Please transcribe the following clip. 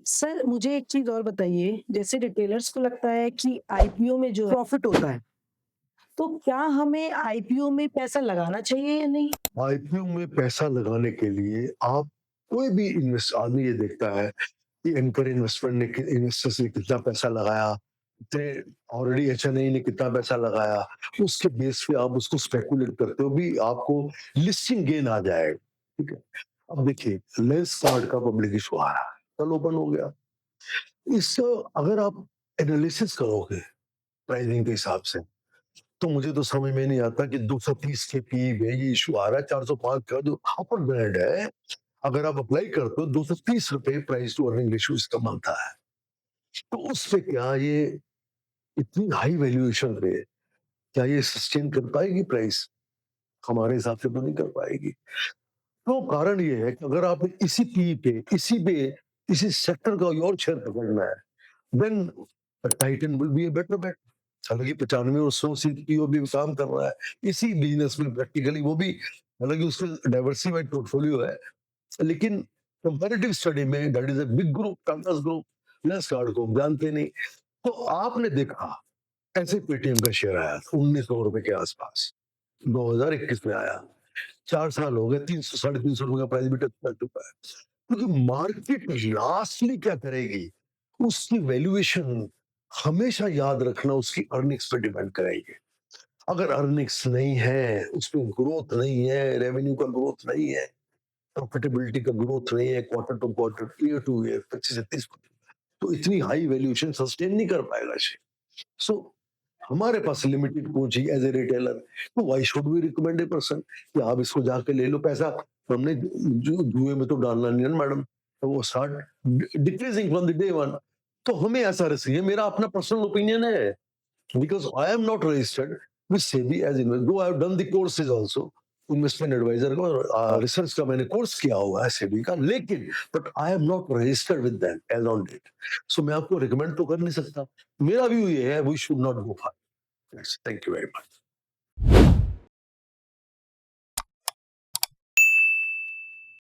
Sir मुझे एक चीज़ और बताइए, जैसे रिटेलर्स को लगता है कि आईपीओ में जो प्रॉफ़िट होता है, तो क्या हमें आईपीओ में पैसा लगाना चाहिए या नहीं? आईपीओ में पैसा लगाने के लिए आप कोई भी इन्वेस्ट आदमी ये देखता है कि एंकर इन्वेस्टमेंट ने इन्वेस्टर्स ने कितना पैसा लगाया, कितने ऑलरेडी एचएनआई ने कितना पैसा लगाया, उसके बेस पे आप उसको स्पेकुलेट करते हो भी आपको लिस्टिंग गेन आ जाएगा। ठीक है। अब देखिए लेंस कार्ड का पब्लिक इशू आ रहा है, कल ओपन हो गया। इसका अगर आप एनालिसिस करोगे प्राइसिंग के हिसाब से, तो मुझे तो समझ में नहीं आता कि 230 के पी में ये इशू आ रहा है। 405 का जो अपर बैंड है, अगर आप अप्लाई करते हो 230 रुपए प्राइस टू अर्निंग रेशियो इसका बनता है। तो उस पे क्या ये इतनी हाई वैल्यूएशन पे क्या ये सस्टेन कर पाएगी प्राइस? हमारे हिसाब से तो नहीं कर पाएगी। तो कारण ये है कि अगर आपने इसी पी पे इसी सेक्टर का और शेयर पकड़ना है, then Titan will be a better bet. हालांकि 95 और 100 सीपीओ भी काम कर रहा है इसी बिजनेस में प्रैक्टिकली, वो भी हालांकि उसका डाइवर्सिफाइड पोर्टफोलियो है, लेकिन कंपैरेटिव स्टडी में that is a big group, Tatas group, lens card को हम जानते नहीं। तो आपने देखा ऐसे पेटीएम का शेयर आया था 1900 रुपए के आसपास, 2021 में आया, 4 साल हो गए, 300 350 रुपए का प्राइस भी टच कर चुका है। क्योंकि मार्केट लास्टली क्या करेगी, उसकी वैल्यूएशन हमेशा याद रखना उसकी अर्निंग्स पे डिपेंड करेगी। अगर अर्निंग्स नहीं है, उसमें ग्रोथ नहीं है, रेवेन्यू का ग्रोथ नहीं है, प्रॉफिटेबिलिटी का ग्रोथ नहीं है, quarter to quarter, year to year 25 से 30, तो इतनी हाई वैल्यूएशन सस्टेन नहीं कर पाएगा शेयर। सो हमारे पास लिमिटेड पूंजी एज ए रिटेलर, तो why should we recommend a person कि आप इसको जाके ले लो पैसा। हमने जुए में तो डालना नहीं है ना मैडम, तो वो start decreasing from the day one. तो हमें ऐसा रिस्क, ये मेरा अपना पर्सनल ओपिनियन है, because I am not registered with SEBI as invest, though I have done the courses also, investment advisor का रिसर्च का मैंने कोर्स किया हुआ है सेबी का, लेकिन but I am not registered with them as on date. सो मैं आपको रिकमेंड तो कर नहीं सकता। मेरा व्यू ये है we should not go for. Thank you very much.